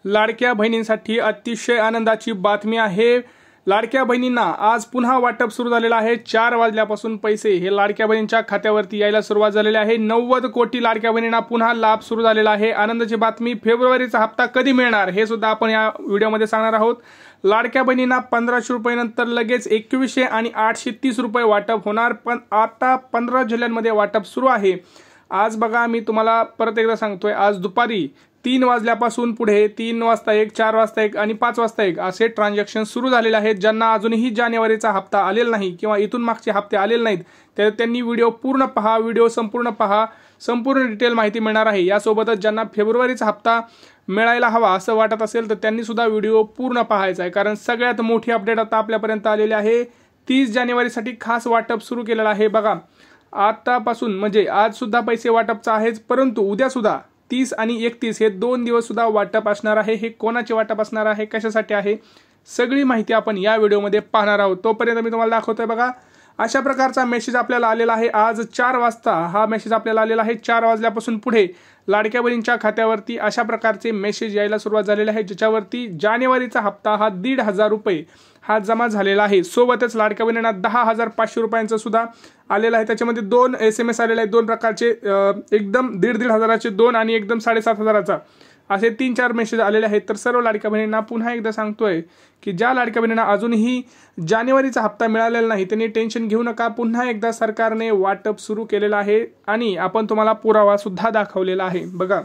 लाडक्या बहिणींसाठी अतिशय आनंदाची बातमी आहे। लाडक्या बहिणींना आज पुन्हा वाटप सुरू झालेलं आहे। 4 वाजल्यापासून पैसे हे लाडक्या बहिणींच्या खात्यावरती यायला सुरुवात झालेली आहे। 90 कोटी लाडक्या बहिणींना पुन्हा लाभ सुरू झालेला आहे। आनंदाची बातमी, फेब्रुवारीचा हप्ता कधी मिळणार हे सुद्धा आपण या व्हिडिओमध्ये सांगणार आहोत। लाडक्या बहिणींना 1500 रुपये नंतर लगेच 2100 आणि 830 रुपये वाटप होणार, पण आता 15 जिल्ह्यांमध्ये वाटप सुरू आहे। आज बघा, मी तुम्हाला परत एकदा सांगतोय, आज दुपारी 3 वाजल्यापासून पुढे 3 वाजता 1, 4 वाजता 1 आणि 5 वाजता 1 असे ट्रान्झॅक्शन सुरू झालेले आहेत। ज्यांना अजूनही जानेवारीचा हप्ता आलेला नाही किंवा इथून मागचे हप्ते आलेले नाहीत तर त्यांनी व्हिडिओ पूर्ण पहा, व्हिडिओ संपूर्ण पहा, संपूर्ण डिटेल माहिती मिळणार आहे। यासोबतच ज्यांना फेब्रुवारीचा हप्ता मिळायला हवा असं वाटत असेल तर त्यांनी सुद्धा व्हिडिओ पूर्ण पाहायचा आहे, कारण सगळ्यात मोठी अपडेट आता आपल्यापर्यंत आलेली आहे। 30 जानेवारीसाठी खास वाटप सुरू केलेलं आहे। बघा, आतापासून म्हणजे आज सुद्धा पैसे वाटपचा आहेच, परंतु उद्या सुद्धा 30 आणि 31 हे 2 दिवस सुद्धा वाटप असणार आहे। हे कोणाचे वाटप असणार आहे, कशासाठी आहे, सगळी माहिती आपण या व्हिडिओमध्ये पाहणार आहोत। तोपर्यंत मी तुम्हाला दाखवतोय, बघा अशा प्रकारचा मेसेज आपल्याला आलेला आहे। आज 4 वाजता हा मेसेज आपल्याला आलेला आहे। 4 वाजल्यापासून पुढे लाडक्या बहिणींच्या खात्यावरती अशा प्रकारचे मेसेज यायला सुरुवात झालेली आहे, ज्याच्यावरती जानेवारीचा हप्ता हा 1,500 रुपये हा जमा झालेला आहे। सोबतच लाडक्या बहिणींना 10,500 रुपयांचा सुद्धा आलेला आहे। त्याच्यामध्ये 2 SMS आलेले आहेत, 2 प्रकारचे, एकदम 1,500 हजाराचे 2 आणि एकदम 7,500 असे 3-4 मेसेज आलेले आहेत। तर सर्व लाडक्या बहिणींना पुन्हा एकदा सांगतोय की ज्या लाडक्या बहिणींना अजूनही जानेवारीचा हप्ता मिळालेला नाही त्यांनी टेन्शन घेऊ नका। पुन्हा एकदा सरकारने वाटप सुरू केलेलं आहे आणि आपण तुम्हाला पुरावा सुद्धा दाखवलेला आहे। बघा,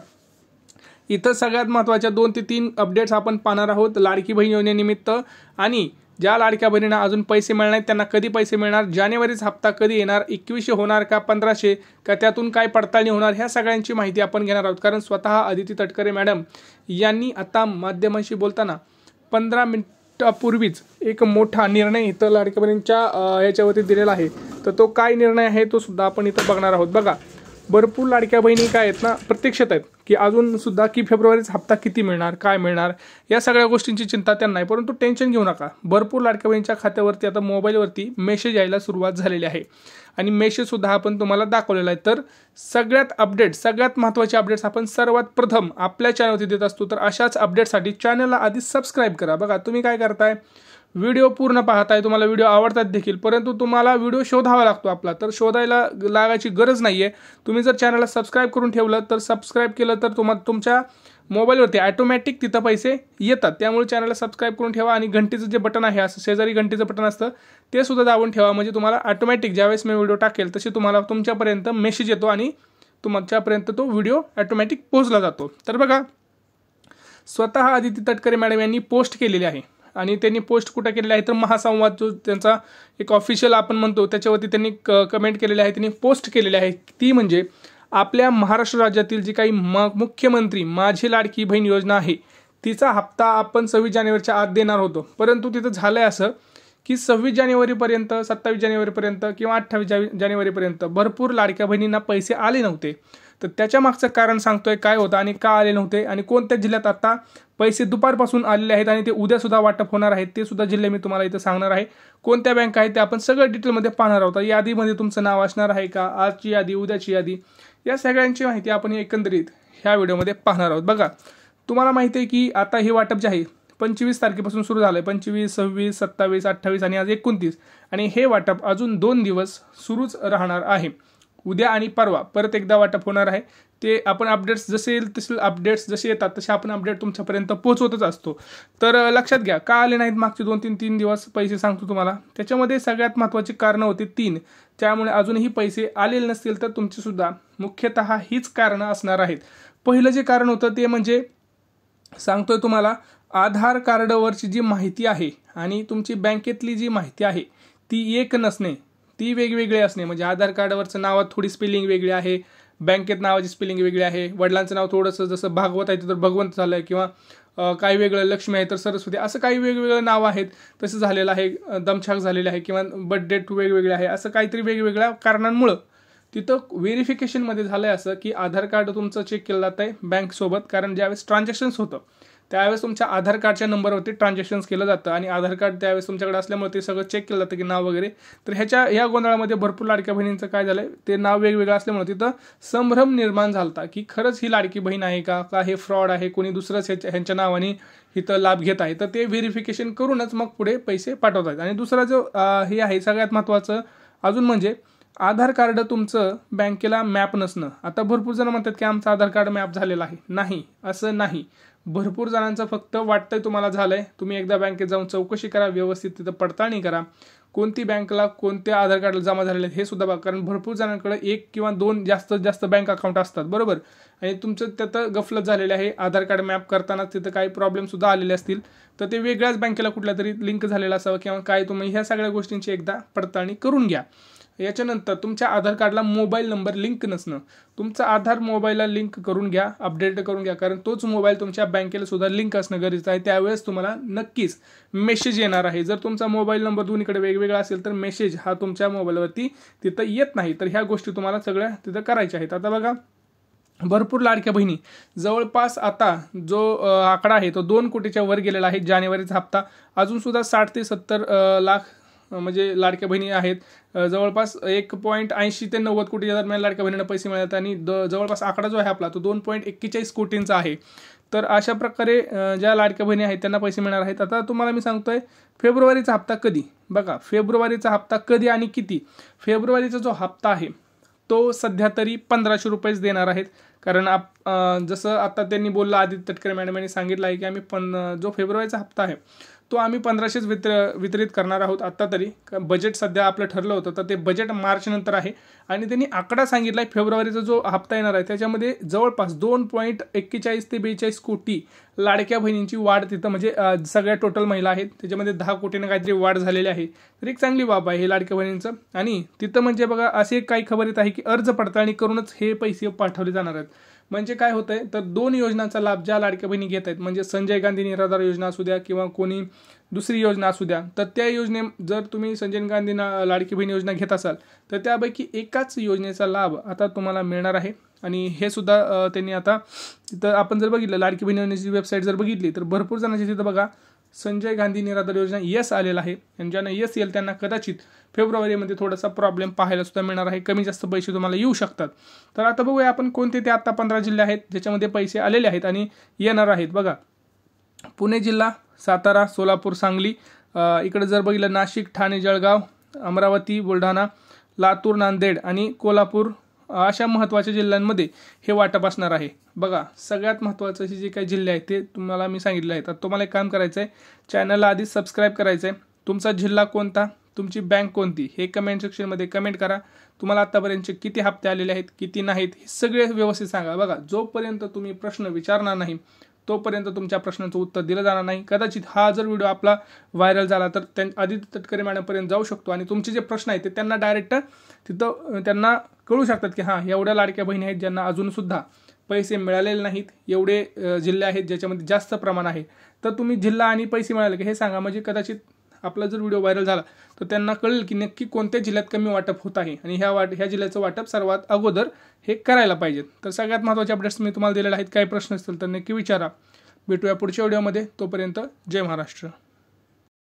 इथं सगळ्यात महत्त्वाच्या 2 ते 3 अपडेट्स आपण पाहणार आहोत लाडकी बहीण योजनेनिमित्त, आणि ज्या लाडक्या बहिणींना अजून पैसे मिळणार नाहीत त्यांना कधी पैसे मिळणार, जानेवारीचा हप्ता कधी येणार, 2100 होणार का 1500 का, त्यातून काय पडताळणी होणार, ह्या सगळ्यांची माहिती आपण घेणार आहोत। कारण स्वतः अदिती तटकरे मॅडम यांनी आता माध्यमांशी बोलताना 15 मिनिटापूर्वीच एक मोठा निर्णय इथं लाडक्या बहिणींच्या याच्यावरती दिलेला आहे। तर तो काय निर्णय आहे तो सुद्धा आपण इथं बघणार आहोत। बघा, भरपूर लाडक्या बहिणी काय आहेत ना, प्रतीक्षेत आहेत की अजून सुद्धा की फेब्रुवारीचा हप्ता किती मिळणार, काय मिळणार, या सगळ्या गोष्टींची चिंता त्यांना आहे। परंतु टेन्शन घेऊ नका, भरपूर लाडक्या बहिणींच्या खात्यावरती आता मोबाईलवरती मेसेज यायला सुरुवात झालेली आहे आणि मेसेज सुद्धा आपण तुम्हाला दाखवलेला आहे। तर सगळ्यात महत्त्वाचे अपडेट्स आपण सर्वात प्रथम आपल्या चॅनलवरती देत असतो। तर अशाच अपडेटसाठी चॅनलला आधी सबस्क्राईब करा। बघा, तुम्ही काय करताय, व्हिडिओ पूर्ण पाहताय, तुम्हाला व्हिडिओ आवडतात देखील, परंतु तुम्हाला व्हिडिओ शोधावा लागतो आपला, तर शोधायला लागायची गरज नाहीये। तुम्ही जर चॅनलला सबस्क्राईब करून ठेवलं तर, सबस्क्राईब केलं तर तुमच्या मोबाईलवरती ऑटोमॅटिक तिथं पैसे येतात। त्यामुळे चॅनलला सबस्क्राईब करून ठेवा आणि घंटीचं जे बटन आहे, असं शेजारी घंटीचं बटन असतं ते सुद्धा दाबून ठेवा, म्हणजे तुम्हाला ऑटोमॅटिक ज्यावेळेस मी व्हिडिओ टाकेल तसे तुम्हाला तुमच्यापर्यंत मेसेज येतो आणि तुमच्यापर्यंत तो व्हिडिओ ऑटोमॅटिक पोहोचला जातो। तर बघा, स्वतः अदिती तटकरे मॅडम यांनी पोस्ट केलेली आहे आणि त्यांनी पोस्ट कुठं केलेली आहे तर महासंवाद जो त्यांचा एक ऑफिशियल आपण म्हणतो त्याच्यावरती त्यांनी कमेंट केलेली आहे, त्यांनी पोस्ट केलेली आहे। ती म्हणजे आपल्या महाराष्ट्र राज्यातील जी काही मुख्यमंत्री माझी लाडकी बहीण योजना आहे तिचा हप्ता आपण 26 जानेवारीच्या आत देणार होतो, परंतु तिथं झालंय असं की 26 जानेवारीपर्यंत, 27 जानेवारीपर्यंत किंवा 28 जानेवारीपर्यंत भरपूर लाडक्या बहिणींना पैसे आले नव्हते। तर त्याच्या मागचं कारण सांगतोय काय होतं आणि का आले नव्हते आणि कोणत्या जिल्ह्यात आता पैसे दुपारपासून आलेले आहेत आणि ते उद्या सुद्धा वाटप होणार आहेत, ते सुद्धा जिल्हे मी तुम्हाला इथं सांगणार आहे। कोणत्या बँक आहेत ते आपण सगळं डिटेलमध्ये पाहणार आहोत। यादीमध्ये तुमचं नाव असणार आहे का, आजची यादी, उद्याची यादी, या सगळ्यांची माहिती आपण एकंदरीत ह्या व्हिडिओमध्ये पाहणार आहोत। बघा, तुम्हाला माहिती आहे की आता हे वाटप जे आहे 25 तारखेपासून सुरू झालं आहे, 25, 26, 27, 28 आणि आज 29, आणि हे वाटप अजून 2 दिवस सुरूच राहणार आहे। उद्या आणि परवा परत एकदा वाटप होणार आहे। ते आपण अपडेट्स जसे येईल तसे अपडेट्स जसे येतात तसे आपण अपडेट तुमच्यापर्यंत पोहोचवतच असतो। तर लक्षात घ्या, का आले नाहीत मागचे 2-3 दिवस पैसे सांगतो तुम्हाला। त्याच्यामध्ये सगळ्यात महत्त्वाची कारणं होती 3, त्यामुळे अजूनही पैसे आलेले नसतील तर तुमची सुद्धा मुख्यतः हीच कारणं असणार आहेत। पहिलं जे कारण होतं ते म्हणजे सांगतोय तुम्हाला, आधार कार्डवरची जी माहिती आहे आणि तुमची बँकेतली जी माहिती आहे ती एक नसणे, ती वेगवेगळी असणे। म्हणजे आधार कार्डवरचं नावात थोडी स्पेलिंग वेगळी आहे, बँकेत नावाची स्पेलिंग वेगळी आहे, वडिलांचं नाव थोडंसं जसं भागवत आहे तर भगवंत झालं आहे, किंवा काही वेगळं लक्ष्मी आहे तर सरस्वती, असं काही वेगवेगळं नाव आहेत तसं झालेलं आहे, दमछाक झालेलं आहे, किंवा बर्थ डेट वेगवेगळे आहे, असं काहीतरी वेगवेगळ्या कारणांमुळं तिथं व्हेरिफिकेशनमध्ये झालं आहे असं की आधार कार्ड तुमचं चेक केलं जात आहे बँकसोबत, कारण ज्यावेळेस ट्रान्झॅक्शन्स होतं त्यावेळेस तुमच्या आधार कार्डच्या नंबरवरती ट्रान्झॅक्शन्स केलं जातं आणि आधार कार्ड त्यावेळेस तुमच्याकडे असल्यामुळे ते सगळं चेक केलं जातं की नाव वगैरे. तर ह्या गोंधळामध्ये भरपूर लाडक्या बहिणींचं काय झालंय, ते नाव वेगवेगळं असल्यामुळे तिथं संभ्रम निर्माण झालता की खरंच ही लाडकी बहीण आहे का हे फ्रॉड आहे, कोणी दुसरंच ह्यांच्या नावाने इथं लाभ घेत आहे. तर ते व्हेरिफिकेशन करूनच मग पुढे पैसे पाठवतात. आणि दुसरा जो हे आहे सगळ्यात महत्त्वाचं अजून म्हणजे आधार कार्ड तुमचं बँकेला मॅप नसणं. आता भरपूर जण म्हणतात की आमचं आधार कार्ड मॅप झालेलं आहे. नाही, असं नाही. भरपूर जणांचं फक्त वाटतंय तुम्हाला झालंय. तुम्ही एकदा बँकेत जाऊन चौकशी करा, व्यवस्थित तिथं पडताळणी करा, कोणती बँकला कोणत्या आधार कार्डला जमा झालेले आहेत हे सुद्धा बघा. कारण भरपूर जणांकडे 1 किंवा 2 जास्तीत जास्त बँक अकाउंट असतात, बरोबर. आणि तुमचं तिथं गफलत झालेलं आहे. आधार कार्ड मॅप करताना तिथं काही प्रॉब्लेम सुद्धा आलेले असतील, तर ते वेगळ्याच बँकेला कुठल्या तरी लिंक झालेलं असावं किंवा काय. तुम्ही ह्या सगळ्या गोष्टींची एकदा पडताळणी करून घ्या. याच्यानंतर तुमच्या आधार कार्डला मोबाईल नंबर लिंक नसणं. तुमचा आधार मोबाईलला लिंक करून घ्या, अपडेट करून घ्या, कारण तोच मोबाईल तुमच्या बँकेला सुद्धा लिंक असणं गरजेचं आहे. त्यावेळेस तुम्हाला नक्कीच मेसेज येणार आहे. जर तुमचा मोबाईल नंबर दोन्हीकडे वेगवेगळा असेल तर मेसेज हा तुमच्या मोबाईलवरती तिथं येत नाही. तर ह्या गोष्टी तुम्हाला सगळ्या तिथं करायच्या आहेत. आता बघा, भरपूर लाडक्या बहिणी जवळपास आता जो आकडा आहे तो 2 कोटीच्या वर गेलेला आहे. जानेवारीचा हप्ता अजून सुद्धा 60 ते 70 लाख म्हणजे लाडक्या बहिणी आहेत. जवळपास 1.80 ते 90 कोटीच्या दरम्यान लाडक्या बहिणींना पैसे मिळतात आणि जवळपास आकडा जो आहे आपला तो 2.41 कोटींचा आहे. तर अशा प्रकारे ज्या लाडक्या बहिणी आहेत त्यांना पैसे मिळणार आहेत. आता तुम्हाला मी सांगतोय फेब्रुवारीचा हप्ता कधी. बघा, फेब्रुवारीचा हप्ता कधी आणि किती. फेब्रुवारीचा जो हप्ता आहे तो सध्या तरी 1500 रुपयेच देणार आहेत. कारण जसं आता त्यांनी बोललं, आदित्य तटकरे मॅडम यांनी सांगितलं आहे की आम्ही जो फेब्रुवारीचा हप्ता आहे तो आम्ही 1500च वितरित करणार आहोत. आत्ता तरी बजेट सध्या आपलं ठरलं होतं, तर ते बजेट मार्च नंतर आहे. आणि त्यांनी आकडा सांगितला आहे फेब्रुवारीचा जो हप्ता येणार आहे त्याच्यामध्ये जवळपास 2.41 ते 42 कोटी लाडक्या बहिणींची वाढ तिथं, म्हणजे सगळ्या टोटल महिला आहेत त्याच्यामध्ये 10 कोटीनं काहीतरी वाढ झालेली आहे. तर एक चांगली बाब आहे हे लाडक्या बहिणींचं. आणि तिथं म्हणजे बघा असे काही खबर येत आहे की अर्ज पडताळणी करूनच हे पैसे पाठवले जाणार आहेत. म्हणजे काय होतंय, तर 2 योजनांचा लाभ ज्या लाडक्या बहिणी घेत आहेत, म्हणजे संजय गांधी निराधार योजना असू द्या किंवा कोणी दुसरी योजना असू द्या, तर त्या जर तुम्ही संजय गांधी लाडकी बहीण योजना घेत असाल तर त्यापैकी एकाच योजनेचा लाभ आता तुम्हाला मिळणार आहे. आणि हे सुद्धा त्यांनी आता तिथं आपण जर बघितलं लाडकी बहीण योजनेची वेबसाईट जर बघितली तर भरपूर जणांची तिथं बघा संजय गांधी निराधार योजना यस आलेला आहे. आणि ज्यांना यस येईल त्यांना कदाचित फेब्रुवारीमध्ये थोडासा प्रॉब्लेम पाहायला सुद्धा मिळणार आहे. कमी जास्त पैसे तुम्हाला येऊ शकतात. तर आता बघूया आपण कोणते ते आता 15 जिल्हे आहेत ज्याच्यामध्ये पैसे आलेले आहेत आणि येणार आहेत. बघा, पुणे जिल्हा, सातारा, सोलापूर, सांगली, इकडे जर बघितलं नाशिक, ठाणे, जळगाव, अमरावती, बुलढाणा, लातूर, नांदेड आणि कोल्हापूर अशा महत्त्वाच्या जिल्ह्यांमध्ये हे वाटप असणार आहे. बघा, सगळ्यात महत्त्वाचं जे काही जिल्हे आहेत ते तुम्हाला मी सांगितलं आहे. तर तुम्हाला एक काम करायचं आहे, चॅनलला आधीच सबस्क्राईब करायचं आहे. तुमचा जिल्हा कोणता, तुमची बँक कोणती हे कमेंट सेक्शनमध्ये कमेंट करा. तुम्हाला आत्तापर्यंतचे किती हप्ते आलेले आहेत, किती नाहीत हे सगळे व्यवस्थित सांगा. बघा, जोपर्यंत तुम्ही प्रश्न विचारणार नाही तोपर्यंत तुमच्या प्रश्नाचं उत्तर दिलं जाणार नाही. कदाचित हा जर व्हिडिओ आपला व्हायरल झाला तर आदित्य तटकरे मॅडमपर्यंत जाऊ शकतो आणि तुमचे जे प्रश्न आहेत ते त्यांना डायरेक्ट तिथं त्यांना कळू शकतात की हां, एवढ्या लाडक्या बहिणी आहेत ज्यांना अजूनसुद्धा पैसे मिळालेले नाहीत, एवढे जिल्हे आहेत ज्याच्यामध्ये जास्त प्रमाण आहे. तर तुम्ही जिल्हा आणि पैसे मिळाले की हे सांगा, म्हणजे कदाचित आपला जर व्हिडिओ व्हायरल झाला तर त्यांना कळेल की नक्की कोणत्या जिल्ह्यात कमी वाटप होत आहे आणि ह्या जिल्ह्याचं वाटप सर्वात अगोदर हे करायला पाहिजेत. तर सगळ्यात महत्त्वाचे अपडेट्स मी तुम्हाला दिलेले आहेत. काही प्रश्न असतील तर नक्की विचारा. भेटूया पुढच्या व्हिडिओमध्ये. तोपर्यंत जय महाराष्ट्र.